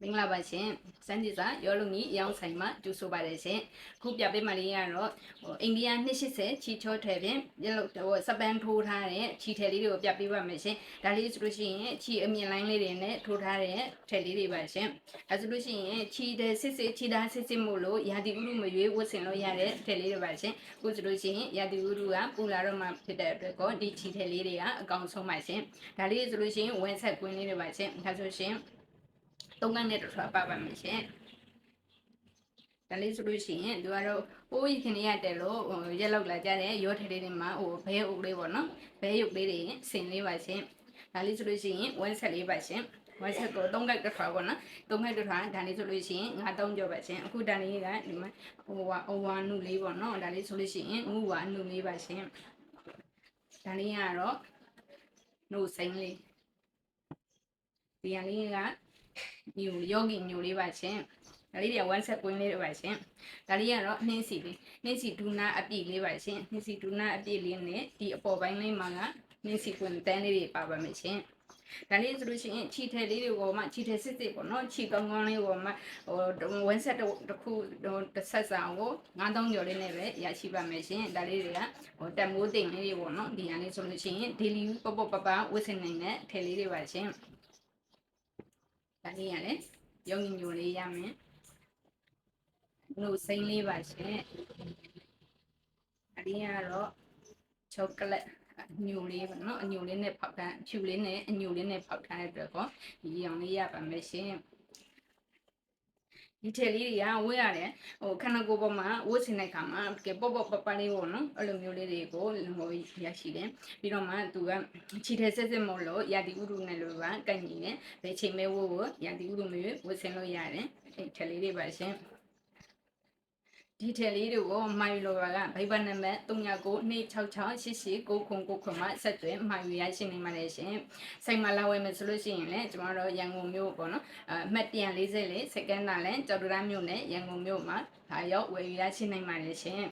မင်္ဂလာပါရှင်စန်းဒီစာရောလုံကြီးရောင်းဆိုင်မှာကျူဆိုပါတယ်ရှင်ခုပြပေးမှလေးကတော့အိန္ဒိယ280ချီချောထဲပြင်စပန်ထိုးထားတဲ့ချီထဲလေးတွေကိုပြပေးပါမယ်ရှင်ဒါလေးဆိုလို့ရှိရင်ချီအမြင့်လိုင်းလေးတွေနဲ့ထိုးထားတဲ့ထဲလေးတွေပါရှင်အဲဆိုလို့ရှိရင်ချီတဲ့စစ်စစ်ချီသားစစ်စစ်မို့လို့ရာသီဥတုမရွေးဝတ်ဆင်လို့ရတဲ့ထဲလေးတွေပါရှင်ခုဆိုလို့ရှိရင်ရာသီဥတုကပူလာတော့မှဖြစ်တဲ့အတွက်ကောဒီချီထဲလေးတွေကအကောင်ဆုံးပါရှင်ဒါလေးဆိုလို့ရှိရင်ဝင်းဆက်ကွင်းလေးတွေပါရှင်ဒါဆိုရှင်သုံးကန်းနဲ့တော့ပါပါမယ်ရှင်ဒါလေးဆိုလို့ရှိရင်သူကတော့ဟိုးရခင်ရတဲ့လို့ရက်လောက်လာကြတဲ့ရောထဲလေးတွေမှာဘဲအုပ်လေးပေါ့နော်ဘဲရုပ်လေးတွေဆင်လေးပါရှင်ဒါလေးဆိုလို့ရှိရင်ဝမ်းဆက်လေးပါရှင်ဝမ်းဆက်ကို3ကက်တစ်ခါပေါ့နော်3ကက်တစ်ခါဒါလေးဆိုလို့ရှိရင်9ကြောပါရှင်အခုဒါလေးကဒီမှာအဝါနုလေးပေါ့နော်ဒါလေးဆိုလို့ရှိရင်ငူဝါနုလေးပါရှင်ဒါလေးကတော့နှုတ်စိမ့်လေးဒီရလေးကယောဂီညိုလေးပါရှင်ဒါလေးတွေက1 set ကွင်းလေးတွေပါရှင်ဒါလေးကတော့နှင်းစီလေးနှင်းစီဒူနာအပြည့်လေးပါရှင်နှင်းစီဒူနာအပြည့်လေးနဲ့ဒီအပေါ်ပိုင်းလေးမှာကနှင်းစီကွင်းတန်းလေးတွေပါပါမယ်ရှင်ဒါလေးဆိုလို့ရှိရင်ချီထဲလေးတွေပေါ်မှာချီထဲစစ်စစ်ပေါ့နော်ချီကောင်းကောင်းလေးပေါ်မှာ1 set တစ်ခုတစ်ဆက်စာကို9000ကျော်လေးနဲ့ပဲရရှိပါမယ်ရှင်ဒါလေးတွေကတက်မိုးတိမ်လေးတွေပေါ့နော်ဒီဟာလေးဆိုလို့ရှိရင် daily ပပဝတ်ဆင်နိုင်တဲ့ထဲလေးတွေပါရှင်ဒါလေးရလေရုံညိုလေးရမယ်နှုတ်စိမ့်လေးပါရှင်အရင်ကတော့ချောကလက်အညိုလေးပေါ့နော်အညိုလေးနဲ့ဖောက်ထားဖြူလေးနဲ့အညိုလေးနဲ့ဖောက်ထားတဲ့အတွက်ကောဒီရောင်လေးရပါမယ်ရှင်ဒီထည်လေးတွေကဝတ်ရတယ်ခန္ဓာကိုယ်ပေါ်မှာဝတ်ဆင်တဲ့ခါမှာကဲပေါ့ပေါ့ပပလေးပေါ့နော်အဲ့လိုမျိုးလေးတွေကိုရရှိတယ်ပြီးတော့မှသူကခြေထည်ဆက်ဆက်မို့လို့ရာသီဥတုနဲ့လို့ကကိုက်ညီတယ်ဘယ်ချိန်မဲဝတ်ဖို့ရာသီဥတုမျိုးဝတ်ဆင်လို့ရတယ်အဲ့ထည်လေးတွေပါရှင်ဒီထည်လေးတွေကိုမှာယူလိုပါကဗိုက်ဘတ်နံပါတ်3992668899မှာဆက်သွယ်မှာယူရရှိနေပါတယ်ရှင်။စိတ်မလာဝယ်မယ်ဆိုလို့ရှိရင်လည်းကျွန်တော်တို့ရန်ကုန်မြို့ပေါ့နော်အမှတ်144စက္ကန့်သာလန်ကျော်တူရမြို့နယ်ရန်ကုန်မြို့မှာဒါရောက်ဝယ်ယူရရှိနိုင်ပါတယ်ရှင်။